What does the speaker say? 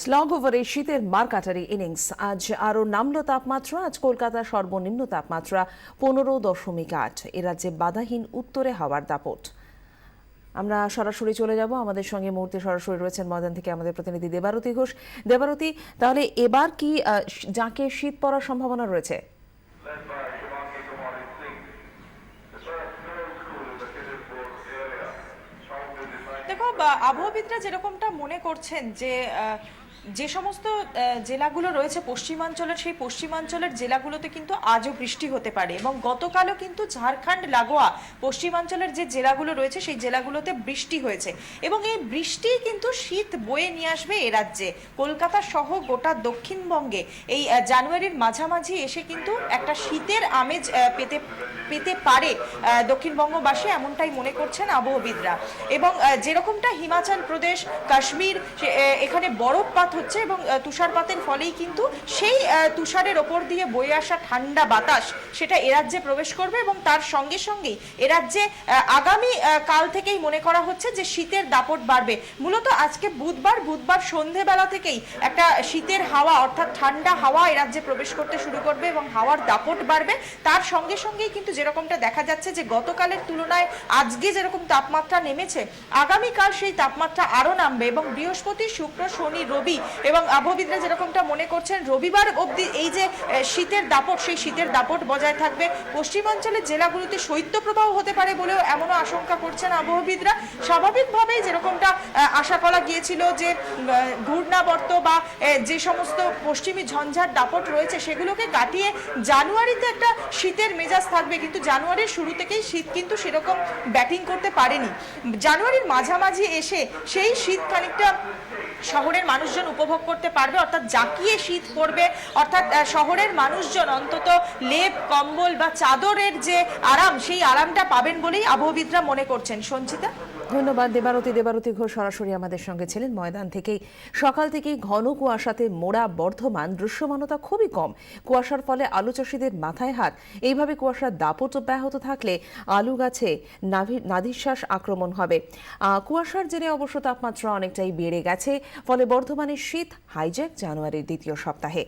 Slog ওভারে শীতের মারকাটারি innings. আজ আরও নামল তাপমাত্রা। আজ কলকাতার সর্বনিম্ন তাপমাত্রা 15.8। এ রাজ্যে বাধাহীন উত্তরে হাওয়ার দাপট। আমরা সরাসরি চলে যাব, আমাদের সঙ্গে মুহূর্তে সরাসরি রয়েছেন ময়দান থেকে আমাদের প্রতিনিধি দেবারতী ঘোষ। দেবারতী, তাহলে এবার কি যাকে শীত পড়ার সম্ভাবনা রয়েছে? দেখো, আবহাওয়াবিদরা যেরকমটা মনে করছেন যে সমস্ত জেলাগুলো রয়েছে পশ্চিমাঞ্চলের, সেই পশ্চিমাঞ্চলের জেলাগুলোতে কিন্তু আজও বৃষ্টি হতে পারে এবং গতকালও কিন্তু ঝাড়খণ্ড লাগোয়া পশ্চিমাঞ্চলের যে জেলাগুলো রয়েছে সেই জেলাগুলোতে বৃষ্টি হয়েছে এবং এই বৃষ্টি কিন্তু শীত বয়ে নিয়ে আসবে এ রাজ্যে। কলকাতা সহ গোটা দক্ষিণবঙ্গে এই জানুয়ারির মাঝামাঝি এসে কিন্তু একটা শীতের আমেজ পেতে পারে দক্ষিণবঙ্গবাসী, এমনটাই মনে করছেন আবহাওয়াবিদরা। এবং যেরকমটা হিমাচল প্রদেশ, কাশ্মীর, এখানে বরফপাত হচ্ছে এবং তুষারপাতের ফলেই কিন্তু সেই তুষারের ওপর দিয়ে বয়ে আসা ঠান্ডা বাতাস সেটা এ রাজ্যে প্রবেশ করবে এবং তার সঙ্গে সঙ্গেই এ রাজ্যে আগামী কাল থেকেই মনে করা হচ্ছে যে শীতের দাপট বাড়বে। মূলত আজকে বুধবার সন্ধেবেলা থেকেই একটা শীতের হাওয়া অর্থাৎ ঠান্ডা হাওয়া এ রাজ্যে প্রবেশ করতে শুরু করবে এবং হাওয়ার দাপট বাড়বে। তার সঙ্গে সঙ্গেই কিন্তু যেরকমটা দেখা যাচ্ছে যে গতকালের তুলনায় আজকে যেরকম তাপমাত্রা নেমেছে, আগামীকাল সেই তাপমাত্রা আরও নামবে এবং বৃহস্পতি, শুক্র, শনি, রবি এবং আবহাওয়াবিদরা যেরকমটা মনে করছেন রবিবার অবধি এই যে শীতের দাপট, সেই শীতের দাপট বজায় থাকবে। পশ্চিমাঞ্চলের জেলাগুলোতে শৈত্যপ্রবাহ হতে পারে বলেও এমনও আশঙ্কা করছেন আবহাওয়াবিদরা। স্বাভাবিকভাবেই যেরকমটা আশা করা গিয়েছিল যে ঘূর্ণাবর্ত বা যে সমস্ত পশ্চিমী ঝঞ্ঝার দাপট রয়েছে সেগুলোকে কাটিয়ে জানুয়ারিতে একটা শীতের মেজাজ থাকবে, কিন্তু জানুয়ারির শুরু থেকেই শীত কিন্তু সেরকম ব্যাটিং করতে পারেনি। জানুয়ারির মাঝামাঝি এসে সেই শীত খানিকটা শহরের মানুষজন উপভোগ করতে পারবে, অর্থাৎ জাঁকিয়ে শীত পড়বে, অর্থাৎ শহরের মানুষজন অন্তত লেপ, কম্বল বা চাদরের যে আরাম সেই আরামটা পাবেন বলেই আবহাওয়াবিদরা মনে করছেন। সঞ্চিতা, ধন্যবাদ। দেবারতী ঘোষ সরাসরি আমাদের সঙ্গে ছিলেন ময়দান থেকেই। সকাল থেকেই ঘন কুয়াশাতে মোড়া বর্ধমান, দৃশ্যমানতা খুবই কম। কুয়াশার ফলে আলু চাষিদের মাথায় হাত। এইভাবে কুয়াশার দাপট অব্যাহত থাকলে আলু গাছে নাভিশ্বাস আক্রমণ হবে। কুয়াশার জেরে অবশ্য তাপমাত্রা অনেকটাই বেড়ে গেছে, ফলে বর্ধমানের শীত হাইজ্যাক জানুয়ারির দ্বিতীয় সপ্তাহে।